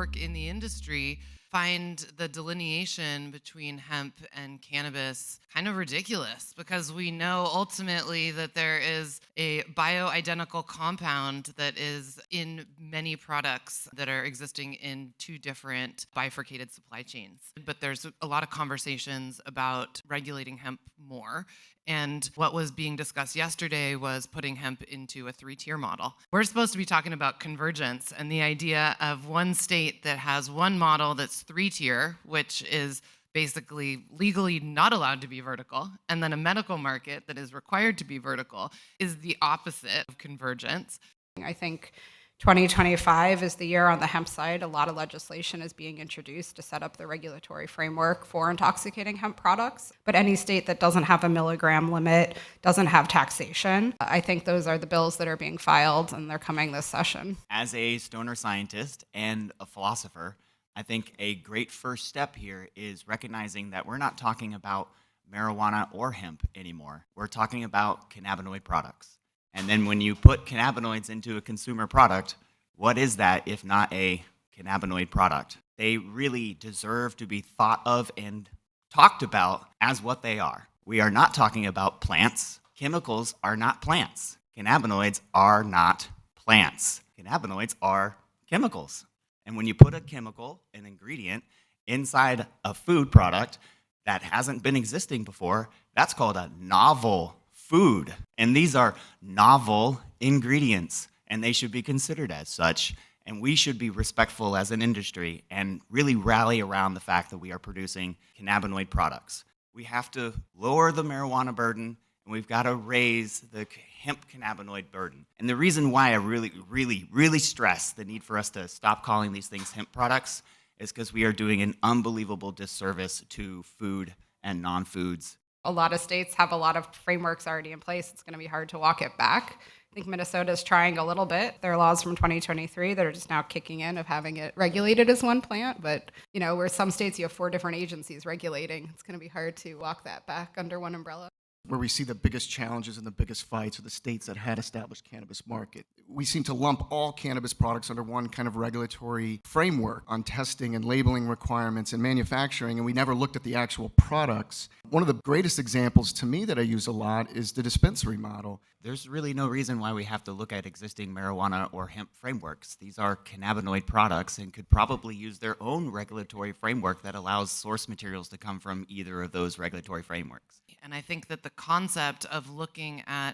work in the industry find the delineation between hemp and cannabis kind of ridiculous, because we know ultimately that there is a bioidentical compound that is in many products that are existing in two different bifurcated supply chains. But there's a lot of conversations about regulating hemp more. And what was being discussed yesterday was putting hemp into a 3-tier model. We're supposed to be talking about convergence and the idea of one state that has one model that's 3-tier, which is basically legally not allowed to be vertical, and then a medical market that is required to be vertical, is the opposite of convergence. I think 2025 is the year on the hemp side. A lot of legislation is being introduced to set up the regulatory framework for intoxicating hemp products. But any state that doesn't have a milligram limit, doesn't have taxation, I think those are the bills that are being filed, and they're coming this session. As a stoner scientist and a philosopher, I think a great first step here is recognizing that we're not talking about marijuana or hemp anymore. We're talking about cannabinoid products. And then when you put cannabinoids into a consumer product, what is that if not a cannabinoid product? They really deserve to be thought of and talked about as what they are. We are not talking about plants. Chemicals are not plants. Cannabinoids are not plants. Cannabinoids are chemicals. And when you put a chemical, an ingredient, inside a food product that hasn't been existing before, that's called a novel food. And these are novel ingredients, and they should be considered as such. And we should be respectful as an industry and really rally around the fact that we are producing cannabinoid products. We have to lower the marijuana burden, and we've got to raise the hemp cannabinoid burden. And the reason why I really stress the need for us to stop calling these things hemp products is because we are doing an unbelievable disservice to food and non-foods. A lot of states have a lot of frameworks already in place. It's going to be hard to walk it back. I think Minnesota's trying a little bit. There are laws from 2023 that are just now kicking in of having it regulated as one plant. But, where some states you have 4 different agencies regulating, it's going to be hard to walk that back under one umbrella. Where we see the biggest challenges and the biggest fights are the states that had established cannabis market. We seem to lump all cannabis products under one kind of regulatory framework on testing and labeling requirements and manufacturing, and we never looked at the actual products. One of the greatest examples to me that I use a lot is the dispensary model. There's really no reason why we have to look at existing marijuana or hemp frameworks. These are cannabinoid products and could probably use their own regulatory framework that allows source materials to come from either of those regulatory frameworks. And I think that the concept of looking at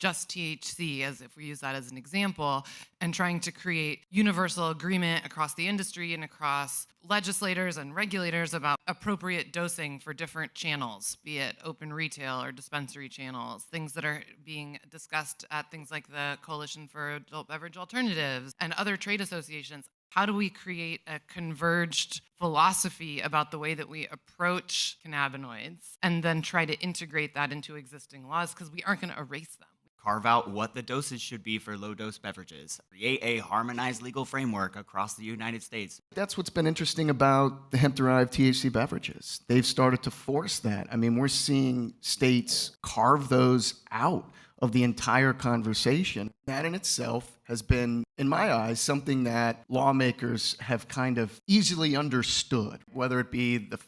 just THC, as if we use that as an example, and trying to create universal agreement across the industry and across legislators and regulators about appropriate dosing for different channels, be it open retail or dispensary channels, things that are being discussed at things like the Coalition for Adult Beverage Alternatives and other trade associations. How do we create a converged philosophy about the way that we approach cannabinoids and then try to integrate that into existing laws, because we aren't going to erase them? Carve out what the dosage should be for low-dose beverages. Create a harmonized legal framework across the United States. That's what's been interesting about the hemp-derived THC beverages. They've started to force that. I mean, we're seeing states carve those out of the entire conversation. That in itself has been, in my eyes, something that lawmakers have kind of easily understood, whether it be the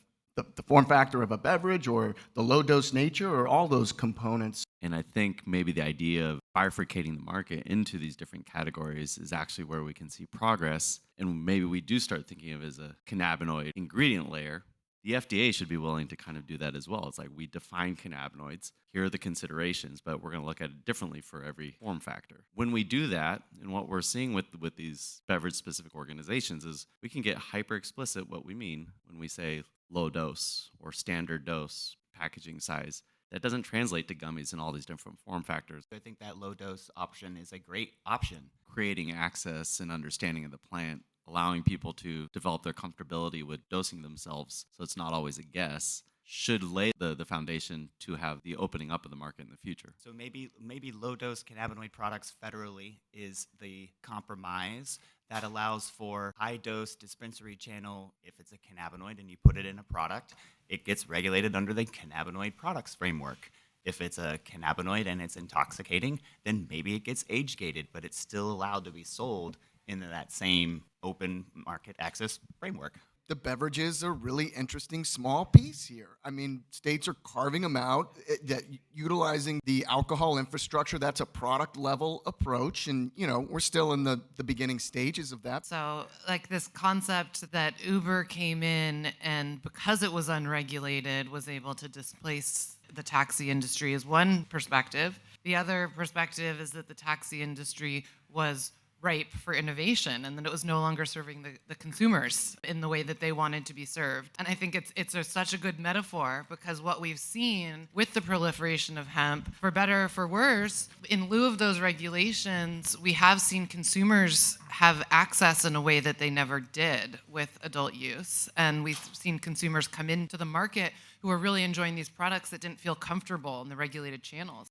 form factor of a beverage or the low-dose nature or all those components. And I think maybe the idea of bifurcating the market into these different categories is actually where we can see progress. And maybe we do start thinking of it as a cannabinoid ingredient layer. The FDA should be willing to kind of do that as well. It's like, we define cannabinoids. Here are the considerations, but we're going to look at it differently for every form factor. When we do that, and what we're seeing with these beverage-specific organizations is we can get hyper-explicit what we mean when we say low dose or standard dose packaging size. That doesn't translate to gummies and all these different form factors. I think that low-dose option is a great option. Creating access and understanding of the plant, allowing people to develop their comfortability with dosing themselves so it's not always a guess, should lay the foundation to have the opening up of the market in the future. So maybe low-dose cannabinoid products federally is the compromise that allows for high-dose dispensary channel. If it's a cannabinoid and you put it in a product, it gets regulated under the cannabinoid products framework. If it's a cannabinoid and it's intoxicating, then maybe it gets age-gated, but it's still allowed to be sold into that same open market access framework. The beverages are a really interesting small piece here. I mean, states are carving them out, that utilizing the alcohol infrastructure. That's a product level approach. And, we're still in the beginning stages of that. So, like this concept that Uber came in and because it was unregulated, was able to displace the taxi industry is one perspective. The other perspective is that the taxi industry was ripe for innovation and that it was no longer serving the consumers in the way that they wanted to be served. And I think it's such a good metaphor because what we've seen with the proliferation of hemp, for better or for worse, in lieu of those regulations, we have seen consumers have access in a way that they never did with adult use. And we've seen consumers come into the market who are really enjoying these products that didn't feel comfortable in the regulated channels.